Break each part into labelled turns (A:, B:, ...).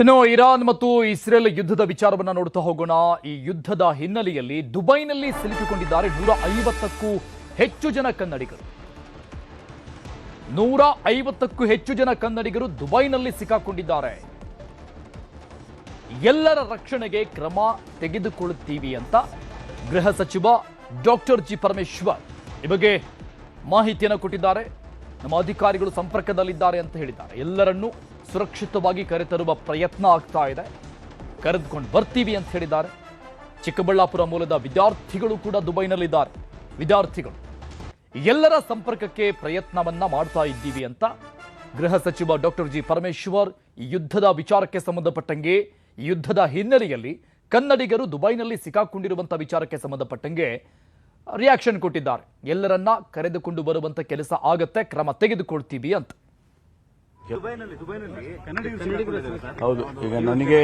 A: ಇನ್ನು ಇರಾನ್ ಮತ್ತು ಇಸ್ರೇಲ್ ಯುದ್ಧದ ವಿಚಾರವನ್ನು ನೋಡ್ತಾ ಹೋಗೋಣ. ಈ ಯುದ್ಧದ ಹಿನ್ನೆಲೆಯಲ್ಲಿ ದುಬೈನಲ್ಲಿ ಸಿಲುಕಿಕೊಂಡಿದ್ದಾರೆ 150ಕ್ಕೂ ಹೆಚ್ಚು ಜನ ಕನ್ನಡಿಗರು. 150ಕ್ಕೂ ಹೆಚ್ಚು ಜನ ಕನ್ನಡಿಗರು ದುಬೈನಲ್ಲಿ ಸಿಕ್ಕಾಕೊಂಡಿದ್ದಾರೆ. ಎಲ್ಲರ ರಕ್ಷಣೆಗೆ ಕ್ರಮ ತೆಗೆದುಕೊಳ್ಳುತ್ತೀವಿ ಅಂತ ಗೃಹ ಸಚಿವ ಡಾಕ್ಟರ್ ಜಿ ಪರಮೇಶ್ವರ್ ಈ ಬಗ್ಗೆ ಮಾಹಿತಿಯನ್ನು ಕೊಟ್ಟಿದ್ದಾರೆ. ನಮ್ಮ ಅಧಿಕಾರಿಗಳು ಸಂಪರ್ಕದಲ್ಲಿದ್ದಾರೆ ಅಂತ ಹೇಳಿದ್ದಾರೆ. ಎಲ್ಲರನ್ನೂ ಸುರಕ್ಷಿತವಾಗಿ ಕರೆತರುವ ಪ್ರಯತ್ನ ಆಗ್ತಾ ಇದೆ, ಕರೆದುಕೊಂಡು ಬರ್ತೀವಿ ಅಂತ ಹೇಳಿದ್ದಾರೆ. ಚಿಕ್ಕಬಳ್ಳಾಪುರ ಮೂಲದ ವಿದ್ಯಾರ್ಥಿಗಳು ಕೂಡ ದುಬೈನಲ್ಲಿದ್ದಾರೆ. ವಿದ್ಯಾರ್ಥಿಗಳು ಎಲ್ಲರ ಸಂಪರ್ಕಕ್ಕೆ ಪ್ರಯತ್ನವನ್ನ ಮಾಡ್ತಾ ಇದ್ದೀವಿ ಅಂತ ಗೃಹ ಸಚಿವ ಡಾಕ್ಟರ್ ಜಿ ಪರಮೇಶ್ವರ್ ಈ ಯುದ್ಧದ ವಿಚಾರಕ್ಕೆ ಸಂಬಂಧಪಟ್ಟಂಗೆ, ಈ ಯುದ್ಧದ ಹಿನ್ನೆಲೆಯಲ್ಲಿ ಕನ್ನಡಿಗರು ದುಬೈನಲ್ಲಿ ಸಿಕ್ಕಾಕೊಂಡಿರುವಂತಹ ವಿಚಾರಕ್ಕೆ ಸಂಬಂಧಪಟ್ಟಂಗೆ ರಿಯಾಕ್ಷನ್ ಕೊಟ್ಟಿದ್ದಾರೆ. ಎಲ್ಲರನ್ನ ಕರೆದುಕೊಂಡು ಬರುವಂತ ಕೆಲಸ ಆಗತ್ತೆ, ಕ್ರಮ ತೆಗೆದುಕೊಳ್ತೀವಿ ಅಂತ.
B: ಹೌದು, ಈಗ ನನಗೆ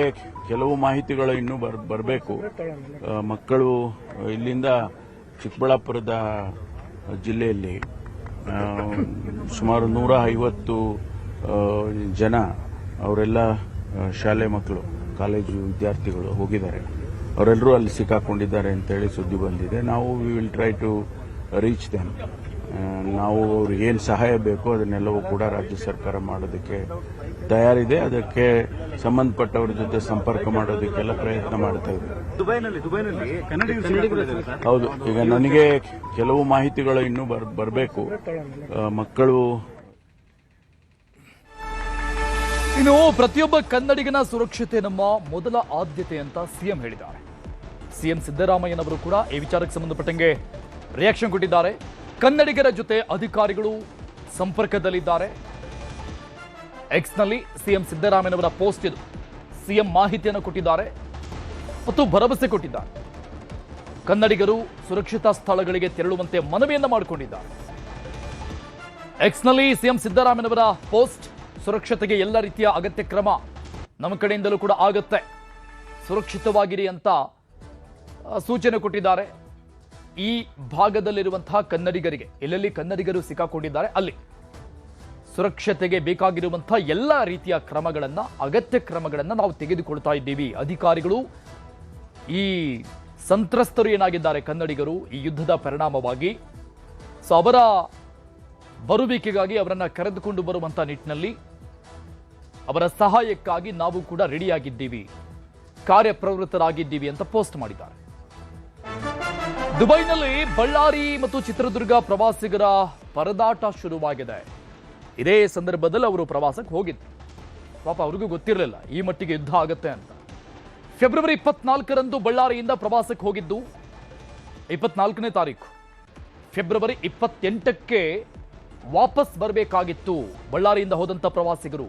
B: ಕೆಲವು ಮಾಹಿತಿಗಳು ಇನ್ನೂ ಬರಬೇಕು. ಮಕ್ಕಳು ಇಲ್ಲಿಂದ ಚಿಕ್ಕಬಳ್ಳಾಪುರದ ಜಿಲ್ಲೆಯಲ್ಲಿ ಸುಮಾರು 150 ಜನ, ಅವರೆಲ್ಲ ಶಾಲೆ ಮಕ್ಕಳು, ಕಾಲೇಜು ವಿದ್ಯಾರ್ಥಿಗಳು ಹೋಗಿದ್ದಾರೆ. ಅವರೆಲ್ಲರೂ ಅಲ್ಲಿ ಸಿಕ್ಕಾಕೊಂಡಿದ್ದಾರೆ ಅಂತೇಳಿ ಸುದ್ದಿ ಬಂದಿದೆ. ನಾವು we will try to reach them. ನಾವು ಅವ್ರಿಗೆ ಏನು ಸಹಾಯ ಬೇಕೋ ಅದನ್ನೆಲ್ಲವೂ ಕೂಡ ರಾಜ್ಯ ಸರ್ಕಾರ ಮಾಡೋದಕ್ಕೆ ತಯಾರಿದೆ. ಅದಕ್ಕೆ ಸಂಬಂಧಪಟ್ಟವ್ರ ಜೊತೆ ಸಂಪರ್ಕ ಮಾಡೋದಕ್ಕೆಲ್ಲ ಪ್ರಯತ್ನ ಮಾಡ್ತಾ ಇದ್ದೀವಿ. ಹೌದು, ಈಗ ನನಗೆ ಕೆಲವು ಮಾಹಿತಿಗಳು ಇನ್ನೂ ಬರಬೇಕು. ಮಕ್ಕಳು
A: ಇನ್ನು ಪ್ರತಿಯೊಬ್ಬ ಕನ್ನಡಿಗನ ಸುರಕ್ಷತೆ ನಮ್ಮ ಮೊದಲ ಆದ್ಯತೆ ಅಂತ ಸಿಎಂ ಹೇಳಿದ್ದಾರೆ. ಸಿಎಂ ಸಿದ್ದರಾಮಯ್ಯನವರು ಕೂಡ ಈ ವಿಚಾರಕ್ಕೆ ಸಂಬಂಧಪಟ್ಟಂಗೆ ರಿಯಾಕ್ಷನ್ ಕೊಟ್ಟಿದ್ದಾರೆ. ಕನ್ನಡಿಗರ ಜೊತೆ ಅಧಿಕಾರಿಗಳು ಸಂಪರ್ಕದಲ್ಲಿದ್ದಾರೆ. ಎಕ್ಸ್ನಲ್ಲಿ ಸಿಎಂ ಸಿದ್ದರಾಮಯ್ಯನವರ ಪೋಸ್ಟ್ ಇದು. ಸಿಎಂ ಮಾಹಿತಿಯನ್ನು ಕೊಟ್ಟಿದ್ದಾರೆ ಮತ್ತು ಭರವಸೆ ಕೊಟ್ಟಿದ್ದಾರೆ. ಕನ್ನಡಿಗರು ಸುರಕ್ಷಿತ ಸ್ಥಳಗಳಿಗೆ ತೆರಳುವಂತೆ ಮನವಿಯನ್ನು ಮಾಡಿಕೊಂಡಿದ್ದಾರೆ. ಎಕ್ಸ್ನಲ್ಲಿ ಸಿಎಂ ಸಿದ್ದರಾಮಯ್ಯನವರ ಪೋಸ್ಟ್, ಸುರಕ್ಷತೆಗೆ ಎಲ್ಲ ರೀತಿಯ ಅಗತ್ಯ ಕ್ರಮ ನಮ್ಮ ಕಡೆಯಿಂದಲೂ ಕೂಡ ಆಗತ್ತೆ, ಸುರಕ್ಷಿತವಾಗಿರಿ ಅಂತ ಸೂಚನೆ ಕೊಟ್ಟಿದ್ದಾರೆ. ಈ ಭಾಗದಲ್ಲಿರುವಂತಹ ಕನ್ನಡಿಗರಿಗೆ, ಎಲ್ಲೆಲ್ಲಿ ಕನ್ನಡಿಗರು ಸಿಕ್ಕಾಕೊಂಡಿದ್ದಾರೆ ಅಲ್ಲಿ ಸುರಕ್ಷತೆಗೆ ಬೇಕಾಗಿರುವಂತಹ ಎಲ್ಲ ರೀತಿಯ ಕ್ರಮಗಳನ್ನ, ಅಗತ್ಯ ಕ್ರಮಗಳನ್ನ ನಾವು ತೆಗೆದುಕೊಳ್ತಾ ಇದ್ದೀವಿ. ಅಧಿಕಾರಿಗಳು, ಈ ಸಂತ್ರಸ್ತರು ಏನಾಗಿದ್ದಾರೆ ಕನ್ನಡಿಗರು ಈ ಯುದ್ಧದ ಪರಿಣಾಮವಾಗಿ, ಸೊ ಅವರ ಬರುವಿಕೆಗಾಗಿ ಅವರನ್ನ ಕರೆದುಕೊಂಡು ಬರುವಂತ ನಿಟ್ಟಿನಲ್ಲಿ ಅವರ ಸಹಾಯಕ್ಕಾಗಿ ನಾವು ಕೂಡ ರೆಡಿಯಾಗಿದ್ದೀವಿ, ಕಾರ್ಯಪ್ರವೃತ್ತರಾಗಿದ್ದೀವಿ ಅಂತ ಪೋಸ್ಟ್ ಮಾಡಿದ್ದಾರೆ. ದುಬೈನಲ್ಲಿ ಬಳ್ಳಾರಿ ಮತ್ತು ಚಿತ್ರದುರ್ಗ ಪ್ರವಾಸಿಗರ ಪರದಾಟ ಶುರುವಾಗಿದೆ. ಇದೇ ಸಂದರ್ಭದಲ್ಲಿ ಅವರು ಪ್ರವಾಸಕ್ಕೆ ಹೋಗಿದ್ರು. ಪಾಪ ಅವ್ರಿಗೂ ಗೊತ್ತಿರಲಿಲ್ಲ ಈ ಮಟ್ಟಿಗೆ ಯುದ್ಧ ಆಗುತ್ತೆ ಅಂತ. ಫೆಬ್ರವರಿ 24ರಂದು ಬಳ್ಳಾರಿಯಿಂದ ಪ್ರವಾಸಕ್ಕೆ ಹೋಗಿದ್ದು, 24ನೇ ತಾರೀಕು. ಫೆಬ್ರವರಿ 28ಕ್ಕೆ ವಾಪಸ್ ಬರಬೇಕಾಗಿತ್ತು ಬಳ್ಳಾರಿಯಿಂದ ಹೋದಂಥ ಪ್ರವಾಸಿಗರು.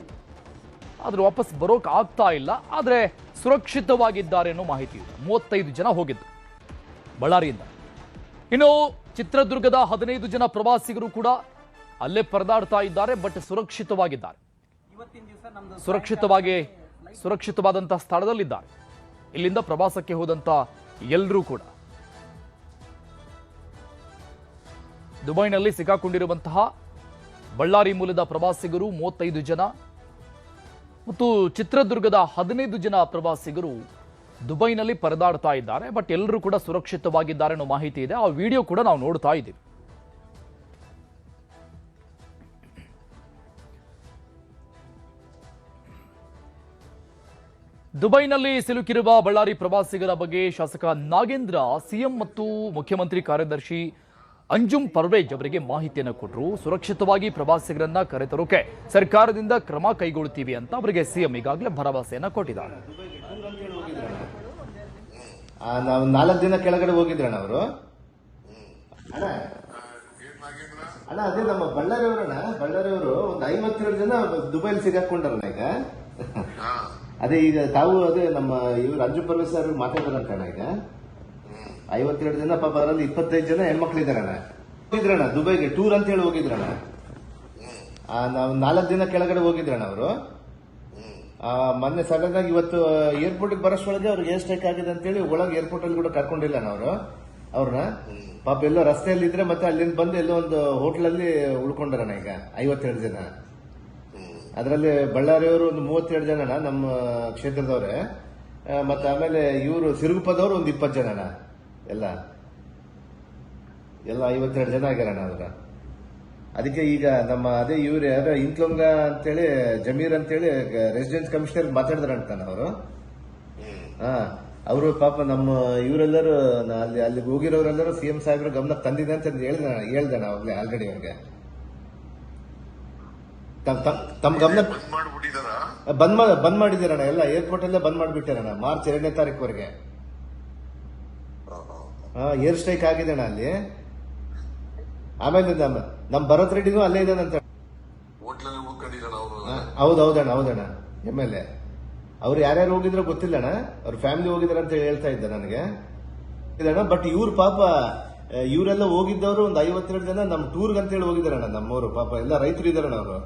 A: ಆದ್ರೆ ವಾಪಸ್ ಬರೋಕೆ ಆಗ್ತಾ ಇಲ್ಲ. ಆದರೆ ಸುರಕ್ಷಿತವಾಗಿದ್ದಾರೆ ಅನ್ನೋ ಮಾಹಿತಿ ಇದೆ. 35 ಜನ ಹೋಗಿದ್ದು ಬಳ್ಳಾರಿಯಿಂದ. ಇನ್ನು ಚಿತ್ರದುರ್ಗದ 15 ಜನ ಪ್ರವಾಸಿಗರು ಕೂಡ ಅಲ್ಲೇ ಪರದಾಡ್ತಾ ಇದ್ದಾರೆ, ಬಟ್ ಸುರಕ್ಷಿತವಾಗಿದ್ದಾರೆ. ಸುರಕ್ಷಿತವಾದಂತಹ ಸ್ಥಳದಲ್ಲಿದ್ದಾರೆ. ಇಲ್ಲಿಂದ ಪ್ರವಾಸಕ್ಕೆ ಹೋದಂತ ಎಲ್ಲರೂ ಕೂಡ ದುಬೈನಲ್ಲಿ ಸಿಕ್ಕಾಕೊಂಡಿರುವಂತಹ ಬಳ್ಳಾರಿ ಮೂಲದ ಪ್ರವಾಸಿಗರು 35 ಜನ ಮತ್ತು ಚಿತ್ರದುರ್ಗದ 15 ಜನ ಪ್ರವಾಸಿಗರು ದುಬೈನಲ್ಲಿ ಪರದಾಡ್ತಾ ಇದ್ದಾರೆ. ಬಟ್ ಎಲ್ಲರೂ ಕೂಡ ಸುರಕ್ಷಿತವಾಗಿದ್ದಾರೆ ಅನ್ನೋ ಮಾಹಿತಿ ಇದೆ. ಆ ವಿಡಿಯೋ ಕೂಡ ನಾವು ನೋಡ್ತಾ ಇದ್ದೀವಿ. ದುಬೈನಲ್ಲಿ ಸಿಲುಕಿರುವ ಬಳ್ಳಾರಿ ಪ್ರವಾಸಿಗರ ಬಗ್ಗೆ ಶಾಸಕ ನಾಗೇಂದ್ರ ಸಿಎಂ ಮತ್ತು ಮುಖ್ಯಮಂತ್ರಿ ಕಾರ್ಯದರ್ಶಿ ಅಂಜುಂ ಪರ್ವೇಜ್ ಅವರಿಗೆ ಮಾಹಿತಿಯನ್ನು ಕೊಟ್ಟರು. ಸುರಕ್ಷಿತವಾಗಿ ಪ್ರವಾಸಿಗರನ್ನ ಕರೆತರೋಕೆ ಸರ್ಕಾರದಿಂದ ಕ್ರಮ ಕೈಗೊಳ್ಳುತ್ತೀವಿ ಅಂತ ಅವರಿಗೆ ಸಿಎಂ ಈಗಾಗಲೇ ಭರವಸೆಯನ್ನ ಕೊಟ್ಟಿದ್ದಾರೆ.
C: ನಾವು 4 ದಿನ ಕೆಳಗಡೆ ಹೋಗಿದ್ರಣ್ಣ ಅವರು. ಅಣ್ಣ ಅದೇ ನಮ್ಮ ಬಳ್ಳಾರಿಯವರು ಒಂದು 52 ಜನ ದುಬೈಲಿ ಸಿಗಾಕೊಂಡಾರಣ್ಣ ಈಗ. ಅದೇ ಈಗ ತಾವು ಅದೇ ನಮ್ಮ ಇವ್ರು ಅಂಜುಂ ಪರ್ವೇಜ್ ಸರ್ ಮಾತಾಡ್ತಾರಂತಣ್ಣ. ಈಗ 52 ಜನ ಪಾಪ, ಅದರಲ್ಲಿ 25 ಜನ ಹೆಣ್ಮಕ್ಳಿದಾರಣ್ಣ. ಹೋಗಿದ್ರಣ್ಣ ದುಬೈಗೆ ಟೂರ್ ಅಂತ ಹೇಳಿ ಹೋಗಿದ್ರಣ್ಣ. ನಾವು 4 ದಿನ ಕೆಳಗಡೆ ಹೋಗಿದ್ರಣ್ಣ ಅವರು. ಮೊನ್ನೆ ಸಡನ್ ಆಗಿ ಇವತ್ತು ಏರ್ಪೋರ್ಟ್ ಬರೋಷ್ಟೊಳಗೆ ಅವ್ರಿಗೆ ಏರ್ ಸ್ಟ್ರೈಕ್ ಆಗಿದೆ ಅಂತೇಳಿ ಒಳಗೆ ಏರ್ಪೋರ್ಟ್ ಅಲ್ಲಿ ಕೂಡ ಕರ್ಕೊಂಡಿಲ್ಲ ಅವರು ಅವ್ರನ್ನ. ಪಾಪ ಎಲ್ಲೋ ರಸ್ತೆಯಲ್ಲಿ ಇದ್ರೆ ಮತ್ತೆ ಅಲ್ಲಿಂದ ಬಂದು ಎಲ್ಲೋ ಒಂದು ಹೋಟ್ಲಲ್ಲಿ ಉಳ್ಕೊಂಡಾರಣ್ಣ ಈಗ 52 ಜನ. ಅದರಲ್ಲಿ ಬಳ್ಳಾರಿಯವರು ಒಂದು 32 ಜನನ ನಮ್ಮ ಕ್ಷೇತ್ರದವ್ರೆ, ಮತ್ತೆ ಆಮೇಲೆ ಇವರು ಸಿರುಗುಪ್ಪದವರು ಒಂದು 20 ಜನನ, ಎಲ್ಲ 52 ಜನ ಆಗ್ಯಾರಣ ಅವ್ರ. ಅದಕ್ಕೆ ಈಗ ನಮ್ಮ ಅದೇ ಇವ್ರು ಯಾರ ಇಂತ್ಲೊಂಗ ಅಂತೇಳಿ ಜಮೀರ್ ಅಂತೇಳಿ ರೆಸಿಡೆನ್ಸ್ ಕಮಿಷನರ್ ಮಾತಾಡಿದ್ರಂತಾನ ಅವರು. ಅವರು ಪಾಪ ನಮ್ಮ ಇವರೆಲ್ಲರೂ ಅಲ್ಲಿಗೆ ಹೋಗಿರೋರೆಲ್ಲರೂ CM ಸಾಹೇಬ್ರ ಗಮನ ತಂದಿದೆ ಅಂತ ಹೇಳ್ದಣ ಅವಾಗ್ಲೇ ಆಲ್ರೆಡಿ ಅವ್ರಿಗೆ. ತಮ್ಮ ಗಮನ ಬಂದ್ ಮಾಡಿದಾರಣ, ಎಲ್ಲ ಏರ್ಪೋರ್ಟ್ ಅಲ್ಲೇ ಬಂದ್ ಮಾಡಿಬಿಟ್ಟಾರಣ ಮಾರ್ಚ್ 2ನೇ ತಾರೀಕುವರೆಗೆ. ಏರ್ ಸ್ಟ್ರೈಕ್ ಆಗಿದೆಣ್ಣ ಅಲ್ಲಿ. ಆಮೇಲೆ ನಮ್ಮ ಭರತ್ ರೆಡ್ಡಿನೂ ಅಲ್ಲೇ ಇದ್ದಾನಂತ. ಹೌದಣ್ಣ MLA ಅವ್ರು ಯಾರ್ಯಾರು ಹೋಗಿದ್ರೋ ಗೊತ್ತಿಲ್ಲಣ್ಣ, ಅವ್ರ ಫ್ಯಾಮಿಲಿ ಹೋಗಿದಾರ ಅಂತ ಹೇಳ್ತಾ ಇದ್ದ ನನಗೆ. ಬಟ್ ಇವ್ರು ಪಾಪ ಇವರೆಲ್ಲ ಹೋಗಿದ್ದವರು ಒಂದು 52 ಜನ ನಮ್ಮ ಟೂರ್ಗ್ ಅಂತ ಹೇಳಿ ಹೋಗಿದಾರಣ್ಣ. ನಮ್ಮವರು ಪಾಪ ಎಲ್ಲ ರೈತರು ಇದಾರಣ್ಣ ಅವರು.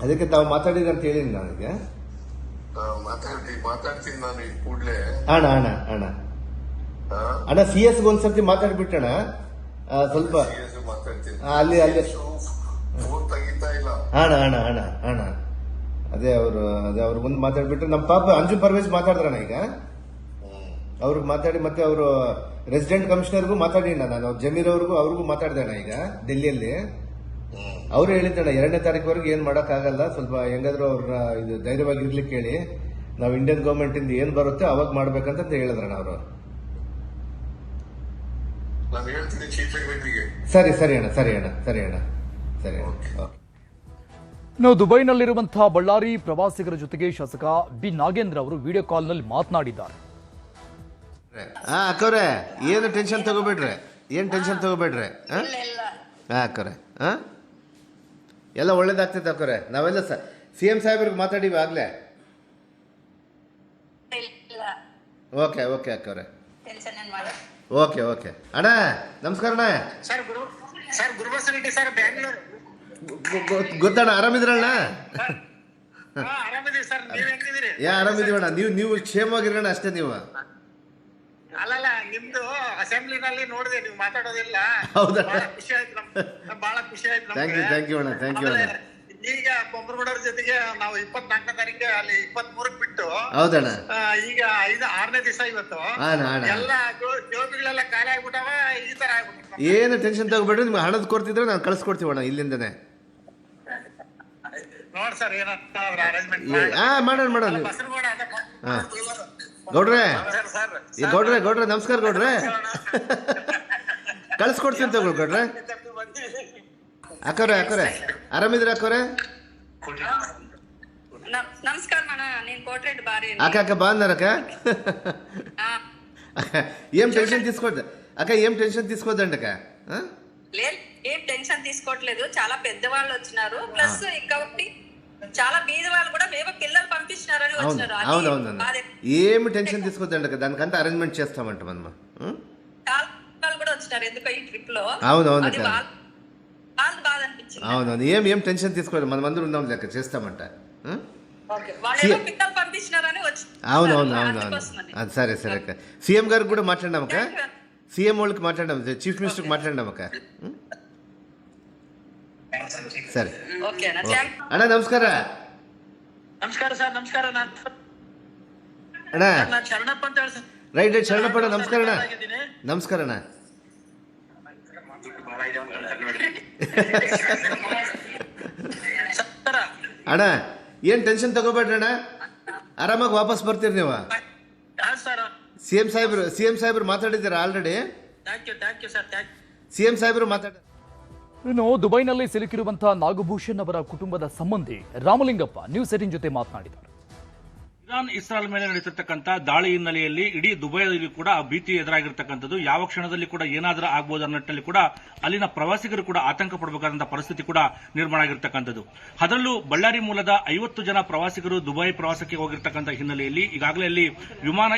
C: ಅದಕ್ಕೆ ತಾವು ಮಾತಾಡಿದ್ರಿ ಅಂತ ಹೇಳಿನಿ ನನಗೆ.
D: ಮಾತಾಡ್ತೀನಿ ನಾನು ಈ ಕೂಡ್ಲೆ.
C: ಅಣ್ಣ CS ಒಂದ್ಸರ್ತಿ ಮಾತಾಡ್ಬಿಟ್ಟಣ ಸ್ವಲ್ಪ ಅಲ್ಲಿ ಅಣ್ಣ ಅದೇ ಅವ್ರು ಮುಂದೆ ಮಾತಾಡ್ಬಿಟ್ರೆ ನಮ್ಮ ಪಾಪ ಅಂಜು ಪರ್ವೇಜ್ ಮಾತಾಡಿದ್ರಣ್ಣ. ಈಗ ಅವ್ರಿಗೆ ಮಾತಾಡಿ ಮತ್ತೆ ಅವರು ರೆಸಿಡೆಂಟ್ ಕಮಿಷನರ್ಗೂ ಮಾತಾಡಿ ನಾನು ಜಮೀರ್ ಅವ್ರಿಗೂ ಮಾತಾಡ್ದಣ್ಣ ಈಗ ಡೆಲ್ಲಿಯಲ್ಲಿ. ಅವ್ರು ಹೇಳಿದ್ದಣ್ಣ 2ನೇ ತಾರೀಕುವರೆಗೆ ಏನ್ ಮಾಡಕ್ ಆಗಲ್ಲ, ಸ್ವಲ್ಪ ಹೆಂಗಾದ್ರು ಅವ್ರನ್ನ ಇದು ಧೈರ್ಯವಾಗಿರ್ಲಿಕ್ಕೆ ಹೇಳಿ, ನಾವು ಇಂಡಿಯನ್ ಗವರ್ಮೆಂಟ್ ಇಂದ ಏನ್ ಬರುತ್ತೆ ಅವಾಗ ಮಾಡ್ಬೇಕಂತ ಹೇಳಿದ್ರಣ್ಣ ಅವರು. ಸರಿ ಅಣ್ಣ.
A: ಇನ್ನು ದುಬೈನಲ್ಲಿರುವಂತಹ ಬಳ್ಳಾರಿ ಪ್ರವಾಸಿಗರ ಜೊತೆಗೆ ಶಾಸಕ ಬಿ ನಾಗೇಂದ್ರ ಅವರು ವಿಡಿಯೋ ಕಾಲ್ನಲ್ಲಿ ಮಾತನಾಡಿದ್ದಾರೆ.
C: ಅಕ್ಕವ್ರೆ ಏನು ಟೆನ್ಷನ್ ತಗೋಬೇಡ್ರೆ, ಅಕ್ಕವ್ರೆ ಎಲ್ಲ ಒಳ್ಳೇದಾಗ್ತೈತೆ ಅಕ್ಕವ್ರೆ. ನಾವೆಲ್ಲ CM ಸಾಹೇಬ್ರಿಗೆ ಮಾತಾಡಿವಿ ಆಗ್ಲೇ. ಓಕೆ ಅಕ್ಕವ್ರೆ, ಓಕೆ ಅಣ್ಣ ನಮಸ್ಕಾರ ಅಣ್ಣ. ಗೊತ್ತಣ್ಣ, ಆರಾಮಿದ್ರಣ್ಣ? ಆರಾಮಿದೀವಣ್ಣ. ನೀವು ಕ್ಷೇಮವಾಗಿರೋಣ ಅಷ್ಟೇ. ನೀವು
E: ಅಲ್ಲಲ್ಲ, ನಿಮ್ದು ಅಸೆಂಬ್ಲಿನಲ್ಲಿ ನೋಡಿದೆ, ನೀವು ಮಾತಾಡೋದಿಲ್ಲ.
C: ಹೌದಣ್ಣ,
E: ಬಹಳ ಖುಷಿ ಆಯ್ತು.
C: ಥ್ಯಾಂಕ್ ಯು ಅಣ್ಣ.
E: ಈಗ ಬೊಮ್ಮರಗೌಡರ ಜೊತೆಗೆ ನಾವು 24ನೇ ತಾರೀಕು ಅಲ್ಲಿ 23ಕ್ಕೆ ಬಿಟ್ಟು.
C: ಹೌದಣ್ಣ,
E: ಈಗ 6ನೇ ದಿವಸ ಇವತ್ತು. ಎಲ್ಲ ಜೋಬಿಗಳೆಲ್ಲ ಖಾಲಿ ಆಗ್ಬಿಟ್ಟವ, ಈ ತರ ಆಗ್ಬಿಟ್ಟು.
C: ಏನು ಟೆನ್ಷನ್ ತಗೋಬೇಡ್ರಿ, ನಿಮ್ಗೆ ಹಣದ ಕೊಡ್ತಿದ್ರೆ ನಾನು ಕಳ್ಸಿಕೊಡ್ತೀವಣ್ಣ ಇಲ್ಲಿಂದನೇ.
E: ನೋಡ್ ಸರ್ ಏನಾದ್ರು ಅರೇಂಜ್ಮೆಂಟ್
C: ಮಾಡೋಣ. ಗೌಡ್ರೆ ನಮಸ್ಕಾರ ಗೌಡ್ರೆ. ಕಳ್ಸ್ಕೊಡ್ತೀನಿ ತಗೊಳ್ ಗೌಡ್ರೆ. ಅಕ್ಕವ್ರೆ ಆರಾಮಿದ್ರ ಅಕ್ಕವ್ರೆ?
F: ನಮಸ್ಕಾರ
C: ಅಕ್ಕ ಬಾಂದಾರಕ್ಕ. ఏం టెన్షన్ తీసుకోదండి అక్క.
F: ఏం టెన్షన్ తీసుకోవట్లేదు, చాలా పెద్దవాళ్ళు వచ్చినారు, ప్లస్ ఇంకొకటి చాలా బీద వాళ్ళు కూడా మేము పిల్లలు పంపించినారని వచ్చినారు.
C: అవునవును, ఏమి టెన్షన్ తీసుకోదండి అక్క, దానికంతా అరేంజ్మెంట్ చేస్తామంట మనము.
F: చాలా వాళ్ళు కూడా వచ్చినారు ఎందుకో ఈ ట్రిప్ లో.
C: అవునవును
F: బాధ అనిపించింది.
C: అవునవును, ఏం టెన్షన్ తీసుకోవాలి, మనం అందరూ ఉన్నాం లెక్క చేస్తామంట.
F: పిల్లలు పంపించినారని వచ్చి.
C: అవునవును అది సరే అక్క. CM గారికి కూడా మాట్లాడినాం అక్క, CM వాళ్ళకి మాట్లాడినాం, చీఫ్ మినిస్టర్కి మాట్లాడినాం అక్క. సరే అಣ್ಣ ನಮಸ್ಕಾರ.
E: ಸರ್ ನಮಸ್ಕಾರ.
C: ಅಣ್ಣ
E: ಶರಣಪ್ಪ ಅಂತ ಹೇಳಿ.
C: ರೈಟ್ ಶರಣಪ್ಪ ಅಣ್ಣ. ನಮಸ್ಕಾರ ಅಣ್ಣ. ಅಣ್ಣ ಏನ್ ಟೆನ್ಷನ್ ತಗೋಬೇಡ್ರಿ ಅಣ್ಣ, ಆರಾಮಾಗಿ ವಾಪಸ್ ಬರ್ತೀರಿ ನೀವು. CM ಸಾಹೇಬ್ರು ಮಾತಾಡಿದ್ದೀರ ಆಲ್ರೆಡಿ. CM ಸಾಹೇಬ್ರು ಮಾತಾಡ.
A: ಇನ್ನು ದುಬೈನಲ್ಲಿ ಸಿಲುಕಿರುವಂತಹ ನಾಗಭೂಷಣ್ ಅವರ ಕುಟುಂಬದ ಸಂಬಂಧಿ ರಾಮಲಿಂಗಪ್ಪ ನ್ಯೂಸ್ 18 ಜೊತೆ ಮಾತನಾಡಿದ್ದಾರೆ.
G: ಇರಾನ್ ಇಸ್ರಾಯೇಲ್ ಮೇಲೆ ನಡೆಸಿರ್ತಕ್ಕಂಥ ದಾಳಿ ಹಿನ್ನೆಲೆಯಲ್ಲಿ ಇಡೀ ದುಬೈಯಲ್ಲಿ ಕೂಡ ಭೀತಿ ಎದುರಾಗಿರ್ತಕ್ಕಂಥದ್ದು. ಯಾವ ಕ್ಷಣದಲ್ಲಿ ಕೂಡ ಏನಾದರೂ ಆಗಬಹುದು ಅನ್ನೋ ನಿಟ್ಟಿನಲ್ಲಿ ಕೂಡ ಅಲ್ಲಿನ ಪ್ರವಾಸಿಗರು ಕೂಡ ಆತಂಕ ಪಡಬೇಕಾದಂತಹ ಪರಿಸ್ಥಿತಿ ಕೂಡ ನಿರ್ಮಾಣ ಆಗಿರ್ತಕ್ಕಂಥದ್ದು. ಅದರಲ್ಲೂ ಬಳ್ಳಾರಿ ಮೂಲದ 50 ಜನ ಪ್ರವಾಸಿಗರು ದುಬೈ ಪ್ರವಾಸಕ್ಕೆ ಹೋಗಿರ್ತಕ್ಕಂಥ ಹಿನ್ನೆಲೆಯಲ್ಲಿ ಈಗಾಗಲೇ ಅಲ್ಲಿ ವಿಮಾನ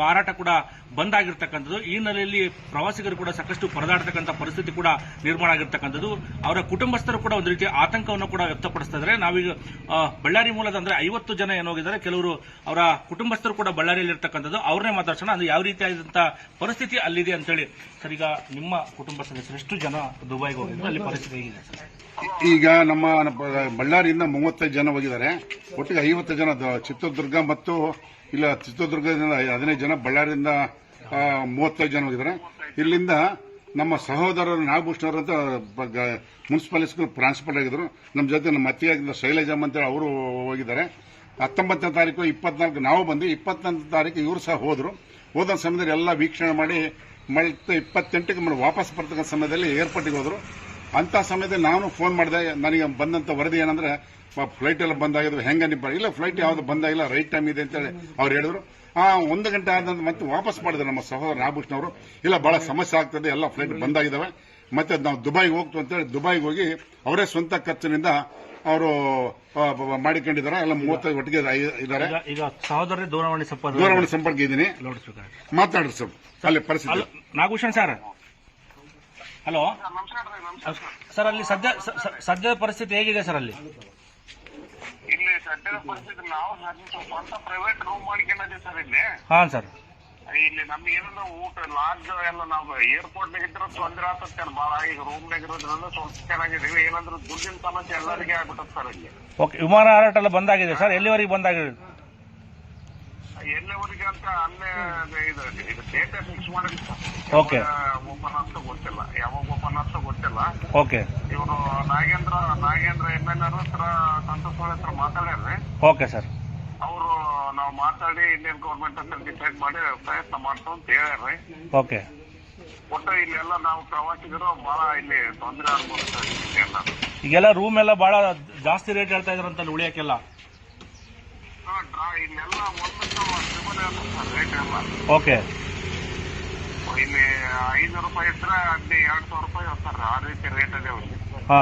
G: ಹಾರಾಟ ಕೂಡ ಬಂದ್ ಆಗಿರ್ತಕ್ಕಂಥದ್ದು. ಈ ಹಿನ್ನೆಲೆಯಲ್ಲಿ ಪ್ರವಾಸಿಗರು ಕೂಡ ಸಾಕಷ್ಟು ಪರದಾಡತಕ್ಕಂಥ ಪರಿಸ್ಥಿತಿ ಕೂಡ ನಿರ್ಮಾಣ ಆಗಿರ್ತಕ್ಕಂಥದ್ದು. ಅವರ ಕುಟುಂಬಸ್ಥರು ಕೂಡ ಒಂದು ರೀತಿಯ ಆತಂಕವನ್ನು ಕೂಡ ವ್ಯಕ್ತಪಡಿಸ್ತಾ ಇದ್ದಾರೆ. ನಾವೀಗ ಬಳ್ಳಾರಿ ಮೂಲದ ಅಂದ್ರೆ 50 ಜನ ಏನೋಗಿದ್ದಾರೆ, ಕೆಲವರು ಅವರ ಕುಟುಂಬಸ್ಥರು ಕೂಡ ಬಳ್ಳಾರಿಯಲ್ಲಿ ಇರ್ತಕ್ಕಂಥದ್ದು. ಅವ್ರನ್ನೇ ಮಾತಾಡ್ಸೋಣ, ಅದು ಯಾವ ರೀತಿಯಾದಂತಹ ಪರಿಸ್ಥಿತಿ ಅಲ್ಲಿದೆ ಅಂತೇಳಿ. ಸರ್, ಈಗ ನಿಮ್ಮ ಕುಟುಂಬ ಸದಸ್ಯರು ಎಷ್ಟು ಜನ ದುಬೈಗೆ ಹೋಗಿದ್ರು, ಅಲ್ಲಿ ಪರಿಸ್ಥಿತಿ ಹೇಗಿದೆ ಸರ್?
D: ಈಗ ನಮ್ಮ ಬಳ್ಳಾರಿಯಿಂದ 35 ಜನ ಹೋಗಿದ್ದಾರೆ. ಒಟ್ಟಿಗೆ 50 ಜನ ಚಿತ್ರದುರ್ಗ ಮತ್ತು ಇಲ್ಲ ಚಿತ್ರದುರ್ಗದಿಂದ 15 ಜನ, ಬಳ್ಳಾರಿಯಿಂದ 35 ಜನ ಹೋಗಿದ್ದಾರೆ. ಇಲ್ಲಿಂದ ನಮ್ಮ ಸಹೋದರರು ನಾಗಭೂಷಣರು ಅಂತ ಮುನ್ಸಿಪಲ್ ಸ್ಕೂಲ್ ಪ್ರಿನ್ಸಿಪಲ್ ಆಗಿದ್ರು. ನಮ್ಮ ಜೊತೆ ನಮ್ಮ ಅತ್ತಿಯಾಗಿದ್ದ ಶೈಲಜಮ್ಮ ಅಂತೇಳಿ ಅವರು ಹೋಗಿದ್ದಾರೆ. 19ನೇ ತಾರೀಕು 24 ನಾವು ಬಂದು 24ನೇ ತಾರೀಕು ಇವರು ಸಹ ಹೋದ್ರು. ಹೋದ ಸಮಯದಲ್ಲಿ ಎಲ್ಲ ವೀಕ್ಷಣೆ ಮಾಡಿ ಮತ್ತೆ 28ಕ್ಕೆ ವಾಪಸ್ ಬರ್ತಕ್ಕಂಥ ಸಮಯದಲ್ಲಿ ಏರ್ಪೋರ್ಟಿಗೆ ಹೋದ್ರು. ಅಂತ ಸಮಯದಲ್ಲಿ ನಾನು ಫೋನ್ ಮಾಡಿದೆ. ನನಗೆ ಬಂದಂತ ವರದಿ ಏನಂದ್ರೆ ಫ್ಲೈಟ್ ಎಲ್ಲ ಬಂದಾಗಿದ್ರು, ಹೆಂಗ ಇಲ್ಲ ಫ್ಲೈಟ್ ಯಾವ್ದು ಬಂದಾಗಿಲ್ಲ, ರೈಟ್ ಟೈಮ್ ಇದೆ ಅಂತ ಹೇಳಿ ಅವ್ರು ಹೇಳಿದ್ರು. 1 ಗಂಟೆ ಆದ ಮತ್ತೆ ವಾಪಸ್ ಮಾಡಿದ್ರು ನಮ್ಮ ಸಹೋದರ ನಾಗಭೂಷಣ ಅವರು. ಇಲ್ಲ ಬಹಳ ಸಮಸ್ಯೆ ಆಗ್ತದೆ, ಎಲ್ಲ ಫ್ಲೈಟ್ ಬಂದಾಗಿದ್ದಾವೆ, ಮತ್ತೆ ನಾವು ದುಬೈಗೆ ಹೋಗ್ತು ಅಂತೇಳಿ ದುಬೈಗೆ ಹೋಗಿ ಅವರೇ ಸ್ವಂತ ಖರ್ಚಿನಿಂದ ಅವರು ಮಾಡಿಕೊಂಡಿದ್ದಾರೆ. ಎಲ್ಲ 35 ಒಟ್ಟಿಗೆ ಇದ್ದಾರೆ.
G: ಈಗ ಸಹೋದರ ದೂರವಾಣಿ
D: ಸಂಪರ್ಕ ಇದ್ದೀನಿ, ಮಾತಾಡ್ರಿ ಸರ್. ಅಲ್ಲಿ ಪರಿಸ್ಥಿತಿ
G: ನಾಗಭೂಷಣ್ ಸರ್, ಹಲೋ ಸರ್, ಅಲ್ಲಿ ಸದ್ಯದ ಪರಿಸ್ಥಿತಿ ಹೇಗಿದೆ ಸರ್? ಅಲ್ಲಿ
E: ಇಲ್ಲಿ ಸದ್ಯದ ಪರಿಸ್ಥಿತಿ ನಾವು ಸ್ವಂತ ಪ್ರೈವೇಟ್ ರೂಮ್ ಮಾಡ್ಕೊಂಡಿದ್ದೀವಿ ಸರ್. ಇಲ್ಲಿ
G: ಹಾ ಸರ್,
E: ಇಲ್ಲಿ ನಮ್ಗೆ ಏನಂದ್ರೆ ಊಟ ಲಾಡ್ಜ್ ಎಲ್ಲ ನಾವು ಏರ್ಪೋರ್ಟ್ ನಾಗ ಇದ್ರೆ ತೊಂದರೆ ಆಗ್ತದೆ ಬಹಳ. ಈಗ ರೂಮ್ ನಾಗ ಇರೋದ್ರಿಂದ ಸ್ವಲ್ಪ ಚೆನ್ನಾಗಿದೀವಿ. ಏನಂದ್ರೆ ದುಡ್ಡಿನ ಸಮಸ್ಯೆ ಎಲ್ಲರಿಗೆ ಆಗ್ಬಿಟ್ಟದ ಸರ್ ಇಲ್ಲಿ.
G: ಓಕೆ, ವಿಮಾನ ಹಾರಾಟ ಎಲ್ಲ ಬಂದಾಗಿದೆ ಸರ್? ಎಲ್ಲಿವರೆಗೆ ಬಂದಾಗಿದೆ?
E: ಎಲ್ಲಿವರೆಗೆ ಅಂತ ಅಲ್ಲೇ ಇದು ಡೇಟಾ ಫಿಕ್ಸ್ ಮಾಡಿದ್ರು ಸರ್.
G: ಓಕೆ,
E: ಓಪನ್ ಅಂತ ಗೊತ್ತಿಲ್ಲ, ಯಾವಾಗ ಓಪನ್ ಅಂತ ಗೊತ್ತಿಲ್ಲ.
G: ಓಕೆ,
E: ಇವರು ನಾಗೇಂದ್ರ MLA ಹತ್ರ ಸಂತೋಷ್ ಹತ್ರ ಮಾತಾಡ್ಯಾರ್ರಿ.
G: Okay sir.
E: ಅವರು ನಾವು ಮಾತಾಡಿ ಇಂಡಿಯನ್ ಗೌರ್ಮೆಂಟ್ ಅಂತ ಡಿಸೈಡ್ ಮಾಡಿ ಪ್ರಯತ್ನ ಮಾಡ್ತಾವ ಅಂತ ಹೇಳ್ಯಾರ್ರಿ.
G: ಓಕೆ,
E: ಒಟ್ಟು ಇಲ್ಲೆಲ್ಲ ನಾವು ಪ್ರವಾಸಿಗರು ಬಹಳ ಇಲ್ಲಿ ತೊಂದರೆ ಆಗ್ಬೋದು ಸರ್. ಇಲ್ಲೆಲ್ಲ
G: ಈಗೆಲ್ಲ ರೂಮ್ ಎಲ್ಲ ಬಹಳ ಜಾಸ್ತಿ ರೇಟ್ ಹೇಳ್ತಾ ಇದ್ರಂತ ಉಳಿಯಕ್ಕೆಲ್ಲ.
E: ಇಲ್ಲೆಲ್ಲ ಒಂದು ರೇಟ್ ಎಲ್ಲ.
G: ಓಕೆ,
E: ಇಲ್ಲಿ 500 ರೂಪಾಯಿ ಇದ್ರೆ ಅಲ್ಲಿ 2,000 ರೂಪಾಯಿ ಹೋಗ್ತಾರೆ. ಆ ರೀತಿ ರೇಟ್ ಅದೇ.
G: ಹಾ,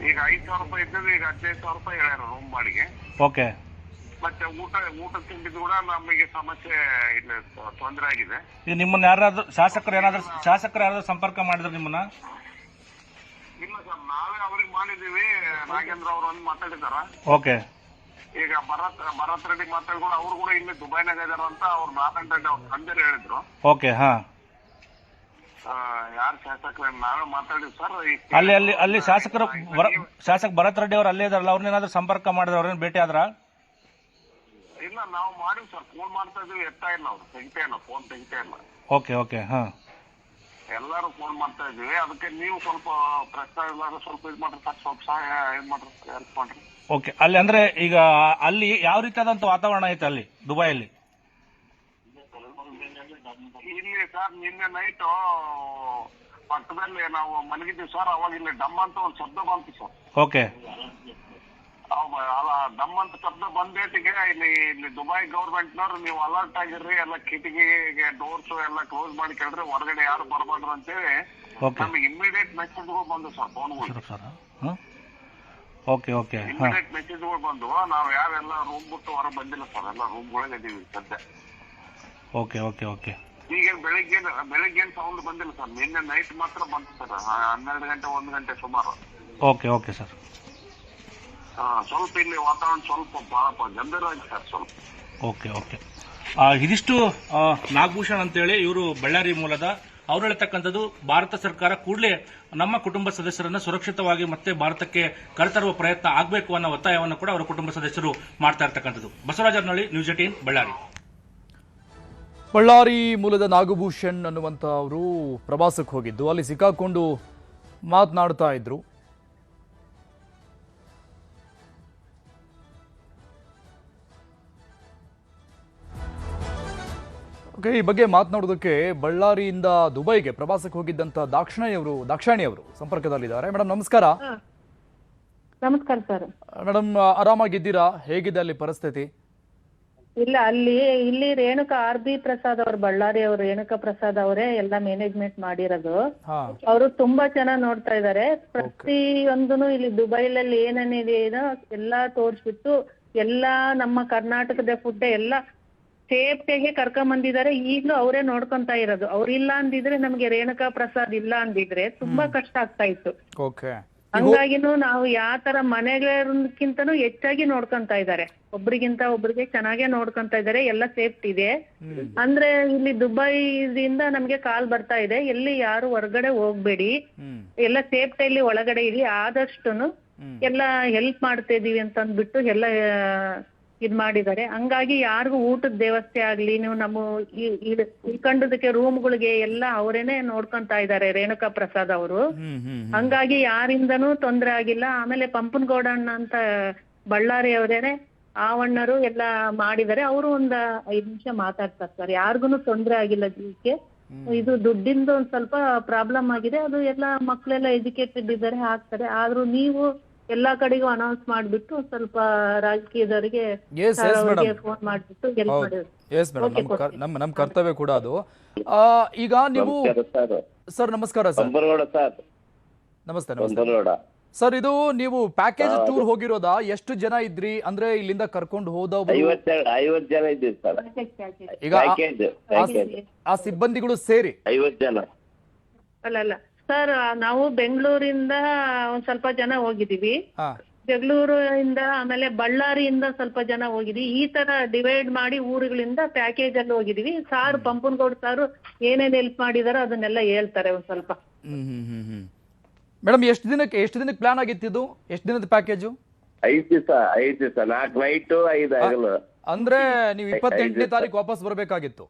E: ಈಗ 5,000 ರೂಪಾಯಿ ಇದ್ದರೆ ಈಗ 15,000 ರೂಪಾಯಿ ಹೇಳ್ಯಾರ ರೂಮ್ ಬಾಡಿಗೆ.
G: ಓಕೆ.
E: ಮತ್ತೆ ಊಟ ತಿಂಡಿದ್ದು ಕೂಡ ನಮಗೆ ಸಮಸ್ಯೆ ಇಲ್ಲಿ ತೊಂದರೆ ಆಗಿದೆ.
G: ಈಗ ನಿಮ್ಮನ್ನ ಯಾರಾದ್ರೂ ಶಾಸಕರು ಯಾರಾದ್ರೂ ಸಂಪರ್ಕ ಮಾಡಿದ್ರೆ ನಿಮ್ಮನ್ನ?
E: ಇಲ್ಲ ಸರ್, ನಾವೇ ಅವ್ರಿಗೆ ಮಾಡಿದೀವಿ. ನಾಗೇಂದ್ರ ಅವರು ಒಂದು ಮಾತಾಡಿದಾರ.
G: ಓಕೆ.
E: ಈಗ ಭರತ್ ರೆಡ್ಡಿ ಮಾತಾಡ್ಕೊಂಡು ಅವ್ರು ಕೂಡ ಇಲ್ಲಿ ದುಬೈನಾಗ ಇದಾರ ಅಂತ ಅವ್ರು ನಾರಾಯಣ ರೆಡ್ಡಿ ಅವ್ರ ತಂದೆ ಹೇಳಿದ್ರು.
G: ಓಕೆ, ಹಾ.
E: ಯಾರು ಶಾಸಕರು ನಾವೇ ಮಾತಾಡಿದ್ವಿ ಸರ್.
G: ಅಲ್ಲಿ ಶಾಸಕ ಭರತ್ ರೆಡ್ಡಿ ಅವ್ರು ಅಲ್ಲೇ ಇದಾರಲ್ಲ, ಅವ್ರನ್ನೇನಾದ್ರೂ ಸಂಪರ್ಕ ಮಾಡಿದ್ರೆ ಅವ್ರೇನು ಭೇಟಿ ಆದ್ರ?
E: ಇಲ್ಲ, ನಾವು ಮಾಡಿವಿ ಸರ್. ಫೋನ್ ಮಾಡ್ತಾ ಇದೀವಿ, ಎತ್ತಾ ಇಲ್ಲ, ಅವ್ರು ತೆಗಿತಾ ಇಲ್ಲ, ಫೋನ್ ತೆಗಿತಾ ಇಲ್ಲ.
G: ಓಕೆ, ಓಕೆ, ಹಾ.
E: ಎಲ್ಲಾರು ಫೋನ್ ಮಾಡ್ತಾ ಇದೀವಿ. ಅದಕ್ಕೆ ನೀವು ಸ್ವಲ್ಪ ಪ್ರಶ್ನೆ ಸ್ವಲ್ಪ ಇದು ಮಾಡ್ರಿ ಸರ್, ಸ್ವಲ್ಪ ಸಹಾಯ ಇದು ಮಾಡ್ರಿ, ಹೆಲ್ಪ್ ಮಾಡ್ರಿ.
G: ಓಕೆ. ಅಲ್ಲಿ ಅಂದ್ರೆ ಈಗ ಅಲ್ಲಿ ಯಾವ ರೀತಿಯಾದಂತ ವಾತಾವರಣ ಐತೆ ಅಲ್ಲಿ ದುಬೈಯಲ್ಲಿ?
E: ಇಲ್ಲಿ ಸರ್ ನಿನ್ನೆ ನೈಟ್ ಪಕ್ಕದಲ್ಲಿ ನಾವು ಮಲಗಿದ್ವಿ ಸರ್. ಅವಾಗ ಇಲ್ಲಿ ಡಮ್ ಅಂತ ಒಂದು ಶಬ್ದ ಬಂತು ಸರ್.
G: ಓಕೆ.
E: ಅಲ್ಲ, ಡಮ್ ಅಂತ ಶಬ್ದ ಬಂದೇಟಿಗೆ ಇಲ್ಲಿ ದುಬೈ ಗೌರ್ಮೆಂಟ್ನವ್ರು ನೀವು ಅಲರ್ಟ್ ಆಗಿರ್ರಿ, ಎಲ್ಲ ಕಿಟಕಿಗೆ ಡೋರ್ಸ್ ಎಲ್ಲ ಕ್ಲೋಸ್ ಮಾಡಿ ಕೇಳ್ರಿ, ಹೊರಗಡೆ ಯಾರು ಬರಬಾರ್ದು ಅಂತೇಳಿ ನಮಗೆ ಇಮಿಡಿಯೇಟ್ ಮೆಸೇಜ್ಗಳು ಬಂದು ಸರ್, ಫೋನ್ಗಳು.
G: Okay, okay.
E: ಇಮಿಡಿಯೇಟ್ ಮೆಸೇಜ್ಗಳು ಬಂದು ನಾವು ಯಾರೆಲ್ಲ ರೂಮ್ ಬಿಟ್ಟು ಹೊರಗೆ ಬಂದಿಲ್ಲ ಸರ್. ಎಲ್ಲ ರೂಮ್ಗಳೇ ಇದೀವಿ ಸದ್ಯ.
G: Okay, okay, okay.
E: ಈಗೇನು ಬೆಳಿಗ್ಗೆ ಸೌಂಡ್ ಬಂದಿಲ್ಲ ಸರ್. ನಿನ್ನೆ ನೈಟ್ ಮಾತ್ರ ಬಂತು ಸರ್, 12 ಗಂಟೆ 1 ಗಂಟೆ ಸುಮಾರು.
G: Okay, okay sir.
E: ಸ್ವಲ್ಪ ಇಲ್ಲಿ ವಾತಾವರಣ ಸ್ವಲ್ಪ ಬಹಳ ಗಂಭೀರ ಆಗಿದೆ ಸರ್, ಸ್ವಲ್ಪ.
G: Okay, okay. ಇದಿಷ್ಟು ನಾಗಭೂಷಣ್ ಅಂತೇಳಿ ಇವರು ಬಳ್ಳಾರಿ ಮೂಲದ. ಅವ್ರು ಹೇಳ್ತಕ್ಕಂಥದ್ದು ಭಾರತ ಸರ್ಕಾರ ಕೂಡಲೇ ನಮ್ಮ ಕುಟುಂಬ ಸದಸ್ಯರನ್ನ ಸುರಕ್ಷಿತವಾಗಿ ಮತ್ತೆ ಭಾರತಕ್ಕೆ ಕರೆತರುವ ಪ್ರಯತ್ನ ಆಗಬೇಕು ಅನ್ನೋ ಒತ್ತಾಯವನ್ನು ಕೂಡ ಅವರ ಕುಟುಂಬ ಸದಸ್ಯರು ಮಾಡ್ತಾ ಇರ್ತಕ್ಕಂಥದ್ದು. ಬಸವರಾಜ ಅರ್ನಳ್ಳಿ, ನ್ಯೂಸ್ 18 ಬಳ್ಳಾರಿ.
A: ಬಳ್ಳಾರಿ ಮೂಲದ ನಾಗಭೂಷಣ್ ಅನ್ನುವಂಥ ಅವರು ಪ್ರವಾಸಕ್ಕೆ ಹೋಗಿದ್ದು ಅಲ್ಲಿ ಸಿಕ್ಕಾಕೊಂಡು ಮಾತನಾಡ್ತಾ ಇದ್ರು. ಓಕೆ, ಈ ಬಗ್ಗೆ ಮಾತನಾಡೋದಕ್ಕೆ ಬಳ್ಳಾರಿಯಿಂದ ದುಬೈಗೆ ಪ್ರವಾಸಕ್ಕೆ ಹೋಗಿದ್ದಂತ ದಾಕ್ಷಾಣಿ ಅವರು ಸಂಪರ್ಕದಲ್ಲಿದ್ದಾರೆ. ಮೇಡಮ್ ನಮಸ್ಕಾರ.
H: ನಮಸ್ಕಾರ ಸರ್.
A: ಮೇಡಮ್ ಆರಾಮಾಗಿದ್ದೀರಾ? ಹೇಗಿದೆ ಅಲ್ಲಿ ಪರಿಸ್ಥಿತಿ?
H: ಇಲ್ಲ, ಇಲ್ಲಿ ರೇಣುಕಾ RB ಪ್ರಸಾದ್ ಅವರು, ಬಳ್ಳಾರಿ ಅವರು ರೇಣುಕಾ ಪ್ರಸಾದ್ ಅವರೇ ಎಲ್ಲ ಮ್ಯಾನೇಜ್ಮೆಂಟ್ ಮಾಡಿರೋದು. ಅವರು ತುಂಬಾ ಚೆನ್ನಾಗಿ ನೋಡ್ತಾ ಇದ್ದಾರೆ. ಪ್ರತಿಯೊಂದನು ಇಲ್ಲಿ ದುಬೈಲಲ್ಲಿ ಏನೇನಿದೆ ಎಲ್ಲಾ ತೋರಿಸ್ಬಿಟ್ಟು ಎಲ್ಲಾ ನಮ್ಮ ಕರ್ನಾಟಕದ ಫುಡ್ ಎಲ್ಲ ಸೇಫ್ಟಿಗೆ ಕರ್ಕೊಂಡ್ ಬಂದಿದ್ದಾರೆ. ಈಗ್ಲೂ ಅವರೇ ನೋಡ್ಕೊಂತಾ ಇರೋದು. ಅವ್ರಿಲ್ಲ ಅಂದಿದ್ರೆ, ನಮ್ಗೆ ರೇಣುಕಾ ಪ್ರಸಾದ್ ಇಲ್ಲ ಅಂದಿದ್ರೆ ತುಂಬಾ ಕಷ್ಟ ಆಗ್ತಾ ಇತ್ತು.
A: ಓಕೆ.
H: ಹಂಗಾಗಿನೂ ನಾವು ಯಾವ ತರ ಮನೆಗಿಂತನೂ ಹೆಚ್ಚಾಗಿ ನೋಡ್ಕೊಂತ ಇದ್ದಾರೆ. ಒಬ್ರಿಗಿಂತ ಒಬ್ರಿಗೆ ಚೆನ್ನಾಗೇ ನೋಡ್ಕೊಂತ ಇದ್ದಾರೆ. ಎಲ್ಲ ಸೇಫ್ಟಿ ಇದೆ. ಅಂದ್ರೆ ಇಲ್ಲಿ ದುಬೈದಿಂದ ನಮ್ಗೆ ಕಾಲ್ ಬರ್ತಾ ಇದೆ, ಎಲ್ಲಿ ಯಾರು ಹೊರಗಡೆ ಹೋಗ್ಬೇಡಿ, ಎಲ್ಲ ಸೇಫ್ಟಿಯಲ್ಲಿ ಒಳಗಡೆ ಇರಿ, ಆದಷ್ಟುನು ಎಲ್ಲ ಹೆಲ್ಪ್ ಮಾಡ್ತಾ ಇದೀವಿ ಅಂತ ಅಂದ್ಬಿಟ್ಟು ಎಲ್ಲ ಇದ್ ಮಾಡಿದ್ದಾರೆ. ಹಂಗಾಗಿ ಯಾರಿಗೂ ಊಟದ ವ್ಯವಸ್ಥೆ ಆಗ್ಲಿ, ನೀವು ನಮ್ಮ ಇಳ್ಕೊಂಡದಕ್ಕೆ ರೂಮ್ಗಳಿಗೆ ಎಲ್ಲ ಅವರೇನೆ ನೋಡ್ಕೊಂತ ಇದ್ದಾರೆ, ರೇಣುಕಾ ಪ್ರಸಾದ್ ಅವರು. ಹಂಗಾಗಿ ಯಾರಿಂದನೂ ತೊಂದ್ರೆ ಆಗಿಲ್ಲ. ಆಮೇಲೆ ಪಂಪನಗೌಡ ಅಂತ ಬಳ್ಳಾರಿ ಅವರೇನೆ ಆವಣ್ಣರು ಎಲ್ಲ ಮಾಡಿದ್ದಾರೆ. ಅವರು ಒಂದ್ 5 ನಿಮಿಷ ಮಾತಾಡ್ತಾರೆ ಸರ್. ಯಾರಿಗೂ ತೊಂದ್ರೆ ಆಗಿಲ್ಲ ಜೀವಕ್ಕೆ. ಇದು ದುಡ್ಡಿಂದ ಒಂದ್ ಸ್ವಲ್ಪ ಪ್ರಾಬ್ಲಮ್ ಆಗಿದೆ. ಅದು ಎಲ್ಲ ಮಕ್ಳೆಲ್ಲ ಎಜುಕೇಟೆಡ್ ಇದ್ದಾರೆ, ಹಾಕ್ತಾರೆ. ಆದ್ರೂ ನೀವು ಎಲ್ಲಾ ಕಡೆಗೂ ಅನೌನ್ಸ್ ಮಾಡ್ಬಿಟ್ಟು ಸ್ವಲ್ಪ ರಾಜಕೀಯದವರಿಗೆ ಫೋನ್ ಮಾಡ್ಬಿಟ್ಟು ಹೆಲ್ಪ್ ಮಾಡಿದ್ರು.
A: ಎಸ್ ಮೇಡಮ್, ನಮ್ ಕರ್ತವ್ಯ ಕೂಡ ಅದು. ಈಗ ನೀವು ಸರ್ ನಮಸ್ಕಾರ ಸರ್. ನಮಸ್ತೆ ನಮಸ್ತೆ ಸರ್. ಇದು ನೀವು ಪ್ಯಾಕೇಜ್ ಟೂರ್ ಹೋಗಿರೋದಾ? ಎಷ್ಟು ಜನ ಇದ್ರಿ? ಅಂದ್ರೆ ಇಲ್ಲಿಂದ ಕರ್ಕೊಂಡು ಹೋದವರು
I: 50 ಜನ ಇದ್ದೀವಿ ಸರ್.
A: ಈಗ ಆ ಸಿಬ್ಬಂದಿಗಳು ಸೇರಿ
I: 50 ಜನ
H: ಅಲ್ಲ ಸರ್, ನಾವು ಬೆಂಗಳೂರಿಂದ ಒಂದ್ ಸ್ವಲ್ಪ ಜನ ಹೋಗಿದೀವಿ, ಬೆಂಗಳೂರಿಂದ ಆಮೇಲೆ ಬಳ್ಳಾರಿಯಿಂದ ಸ್ವಲ್ಪ ಜನ ಹೋಗಿದೀವಿ. ಈ ತರ ಡಿವೈಡ್ ಮಾಡಿ ಊರುಗಳಿಂದ ಪ್ಯಾಕೇಜ್ ಅಲ್ಲಿ ಹೋಗಿದೀವಿ. ಸಾರ್ ಪಂಪನಗೌಡ ಸಾರು ಏನೇನ್ ಹೆಲ್ಪ್ ಮಾಡಿದಾರೋ ಅದನ್ನೆಲ್ಲ ಹೇಳ್ತಾರೆ ಒಂದ್ ಸ್ವಲ್ಪ.
A: ಮೇಡಮ್, ಎಷ್ಟು ದಿನಕ್ಕೆ ಪ್ಲಾನ್ ಆಗಿತ್ತು? ಎಷ್ಟು ದಿನದ ಪ್ಯಾಕೇಜು?
I: 5 ದಿವಸ 4 ನೈಟ್ 5 ಹಗಲು.
A: ಅಂದ್ರೆ ನೀವು 28ನೇ ತಾರೀಕು ವಾಪಸ್ ಬರ್ಬೇಕಾಗಿತ್ತು.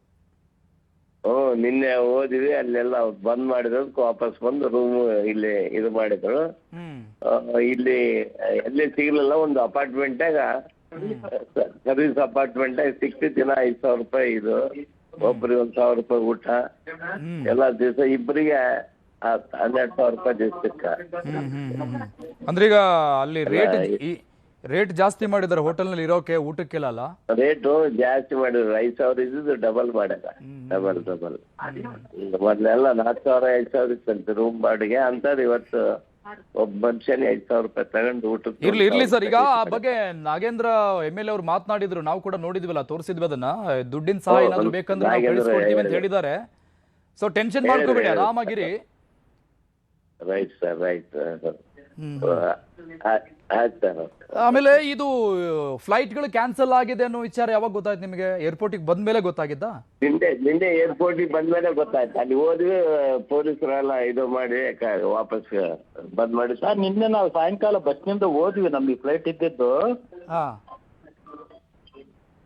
I: ನಿನ್ನೆ ಹೋದ್ವಿ, ಅಲ್ಲೆಲ್ಲ ಬಂದ್ ಮಾಡಿದ್ರು, ವಾಪಸ್ ಬಂದು ರೂಮ್ ಇಲ್ಲಿ ಇದು ಮಾಡಿದ್ರು. ಇಲ್ಲಿ ಎಲ್ಲಿ ಸಿಗ್ಲಿಲ್ಲ. ಒಂದು ಅಪಾರ್ಟ್ಮೆಂಟಾಗ, ಸರ್ವಿಸ್ ಅಪಾರ್ಟ್ಮೆಂಟ್ ಸಿಕ್ತಿ ದಿನ 5,000 ರೂಪಾಯಿ ಇದು, ಒಬ್ರಿಗೆ 1,000 ರೂಪಾಯಿ ಊಟ, ಎಲ್ಲಾ ದಿವಸ ಇಬ್ಬರಿಗೆ 12,000 ರೂಪಾಯಿ ದಿವಸಕ್ಕ.
A: ಅಂದ್ರೆ ಈಗ ಅಲ್ಲಿ ರೇಟ್ ಜಾಸ್ತಿ ಮಾಡಿದಾರೆ ಹೋಟೆಲ್ ನಲ್ಲಿ ಇರೋಕೆ, ಊಟಕ್ಕೆಲ್ಲ ಅಲ್ಲ?
I: ರೇಟು ಜಾಸ್ತಿ ಮಾಡಿದ್ರು. 5,000 ಇದ್ದು ಡಬಲ್ ಮಾಡ್ಯಾರ. ಡಬಲ್ ಮೊದ್ಲೆಲ್ಲ 4,000 5,000 ಇತ್ತಂತೆ ರೂಮ್ ಬಾಡಿಗೆ. ಅಂತದ್ ಇವತ್ತು ಒಬ್ಬ ಮನುಷ್ಯನಿಗೆ 5,000 ರೂಪಾಯಿ ತಗೊಂಡು ಊಟ.
A: ಇರ್ಲಿ ಸರ್. ಈಗ ಆ ಬಗ್ಗೆ ನಾಗೇಂದ್ರ MLA ಅವ್ರು ಮಾತನಾಡಿದ್ರು, ನಾವು ಕೂಡ ನೋಡಿದ್ವಲ್ಲ, ತೋರಿಸಿದ್ವಿ ಅದನ್ನ. ದುಡ್ಡಿನ ಸಹಾಯ ಏನಾದ್ರು ಬೇಕಂದ್ರೆ ನಾವು ಕಳಿಸ್ಕೊಡ್ತೀವಿ ಅಂತ ಹೇಳಿದ್ದಾರೆ. ಸೊ ಟೆನ್ಷನ್ ಮಾಡ್ಕೋಬೇಡಿ, ಆರಾಮಾಗಿರಿ.
I: Right sir, right.
A: ಆಮೇಲೆ ಇದು ಫ್ಲೈಟ್ಗಳು ಕ್ಯಾನ್ಸಲ್ ಆಗಿದೆ ಅನ್ನೋ ವಿಚಾರ ಯಾವಾಗ ಗೊತ್ತಾಯ್ತು ನಿಮಗೆ? ಏರ್ಪೋರ್ಟಿಗೆ ಬಂದ್ಮೇಲೆ ಗೊತ್ತಾಗಿದ್ದ?
I: ನಿನ್ನೆ ಏರ್ಪೋರ್ಟಿಗೆ ಬಂದ್ಮೇಲೆ ಗೊತ್ತಾಯ್ತು. ಅಲ್ಲಿ ಹೋದ್ವಿ, ಪೊಲೀಸರೆಲ್ಲ ಇದು ಮಾಡಿ ವಾಪಸ್ ಬಂದ್ ಮಾಡಿ.
J: ಸರ್ ನಿನ್ನೆ ನಾವು ಸಾಯಂಕಾಲ ಬಸ್ನಿಂದ ಹೋದ್ವಿ, ನಮ್ಗೆ ಫ್ಲೈಟ್ ಇದ್ದಿದ್ದು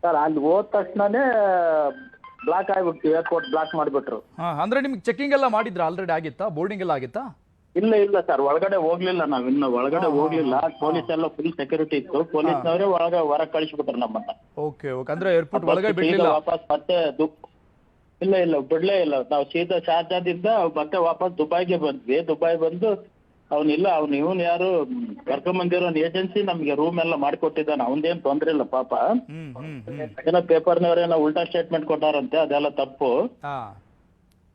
J: ಸರ್. ಅಲ್ಲಿ ಹೋದ ತಕ್ಷಣನೇ ಬ್ಲಾಕ್ ಆಗ್ಬಿಡ್ತು, ಏರ್ಪೋರ್ಟ್ ಬ್ಲಾಕ್ ಮಾಡಿಬಿಟ್ರು.
A: ಅಂದ್ರೆ ನಿಮ್ಗೆ ಚೆಕಿಂಗ್ ಎಲ್ಲ ಮಾಡಿದ್ರ? ಆಲ್ರೆಡಿ ಆಗಿತ್ತಾ? ಬೋರ್ಡಿಂಗ್ ಎಲ್ಲ ಆಗಿತ್ತಾ?
J: ಇಲ್ಲ ಸರ್, ಒಳಗಡೆ ಹೋಗ್ಲಿಲ್ಲ. ನಾವಿನ್ನ ಒಳಗಡೆ ಹೋಗ್ಲಿಲ್ಲ. ಪೊಲೀಸ್ ಎಲ್ಲ ಫುಲ್ ಸೆಕ್ಯೂರಿಟಿ ಇತ್ತು. ಪೊಲೀಸ್ನವರೇ ಹೊರಗೆ ಕಳಿಸ್ಬಿಟ್ರು ನಮ್ಮನ್ನ.
A: ಓಕೆ. ಅಂದ್ರೆ ಏರ್ಪೋರ್ಟ್ ಒಳಗೆ ಬಿಡ್ಲಿಲ್ಲ?
J: ವಾಪಸ್ ಮತ್ತೆ ಇಲ್ಲ ಬಿಡ್ಲೇ ಇಲ್ಲ. ನಾವು ಸೀದಾ ಶಾರ್ಜಾದಿಂದ ಮತ್ತೆ ವಾಪಸ್ ದುಬೈಗೆ ಬಂದ್ವಿ. ದುಬೈ ಬಂದು ಇವನ್ ಯಾರು ಕರ್ಕೊಂಬಂದಿರೋ ಏಜೆನ್ಸಿ ನಮ್ಗೆ ರೂಮ್ ಎಲ್ಲ ಮಾಡಿಕೊಟ್ಟಿದ್ದಾನೆ. ಅವನ್ದೇನ್ ತೊಂದ್ರೆ ಇಲ್ಲ ಪಾಪ. ಏನೋ ಪೇಪರ್ನವರೇನೋ ಉಲ್ಟಾ ಸ್ಟೇಟ್ಮೆಂಟ್ ಕೊಟ್ಟಾರಂತೆ, ಅದೆಲ್ಲ ತಪ್ಪು.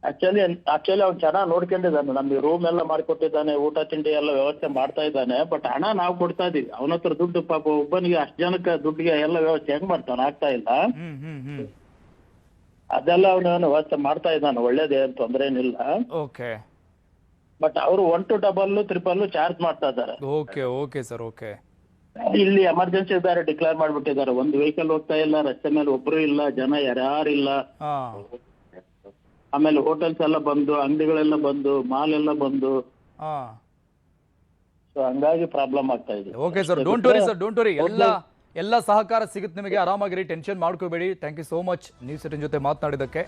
J: ಆಕ್ಚುಲಿ ಅವ್ನು ಚೆನ್ನಾಗಿ ನೋಡ್ಕೊಂಡಿದ್ದಾನೆ. ನಮ್ಗೆ ರೂಮ್ ಎಲ್ಲ ಮಾಡಿಕೊಟ್ಟಿದ್ದಾನೆ, ಊಟ ತಿಂಡಿ ಎಲ್ಲ ವ್ಯವಸ್ಥೆ ಮಾಡ್ತಾ ಇದ್ದಾನೆ. ಬಟ್ ಹಣ ನಾವು ಕೊಡ್ತಾ ಇದೀವಿ. ಅವನ ಹತ್ರ ದುಡ್ಡು ಪಾಪ ಒಬ್ಬನಿಗೆ ಅಷ್ಟು ಜನಕ್ಕೆ ದುಡ್ಡಿಗೆ ಎಲ್ಲ ವ್ಯವಸ್ಥೆ ಹೆಂಗ್ ಮಾಡ್ತಾನೆ? ಆಗ್ತಾ ಇಲ್ಲ. ಅದೆಲ್ಲ ಅವನು ವ್ಯವಸ್ಥೆ ಮಾಡ್ತಾ ಇದ್ದಾನೆ, ಒಳ್ಳೇದೇ, ಅಂತ ತೊಂದ್ರೆ ಏನಿಲ್ಲ. ಬಟ್ ಅವರು 1 to 2 3 ಚಾರ್ಜ್ ಮಾಡ್ತಾ ಇದ್ದಾರೆ.
A: Okay sir.
J: ಇಲ್ಲಿ ಎಮರ್ಜೆನ್ಸಿ ಬೇರೆ ಡಿಕ್ಲೇರ್ ಮಾಡ್ಬಿಟ್ಟಿದ್ದಾರೆ. ಒಂದು ವೆಹಿಕಲ್ ಹೋಗ್ತಾ ಇಲ್ಲ, ರಸ್ತೆ ಮೇಲೆ ಒಬ್ರು ಇಲ್ಲ, ಜನ ಯಾರಿಲ್ಲ. ಆಮೇಲೆ ಹೋಟೆಲ್ಸ್ ಎಲ್ಲ ಬಂದು, ಅಂಗಡಿಗಳೆಲ್ಲ ಬಂದು, ಮಾಲ್ ಎಲ್ಲ ಬಂದು, ಸೊ ಹಂಗಾಗಿ ಪ್ರಾಬ್ಲಮ್ ಆಗ್ತಾ ಇದೆ.
A: Okay sir, don't worry. ಎಲ್ಲ ಸಹಕಾರ ಸಿಗುತ್ತೆ ನಿಮಗೆ, ಆರಾಮಾಗಿರಿ, ಟೆನ್ಷನ್ ಮಾಡ್ಕೋಬೇಡಿ. Thank you so much news 18 ಜೊತೆ ಮಾತನಾಡಿದ್ದಕ್ಕೆ.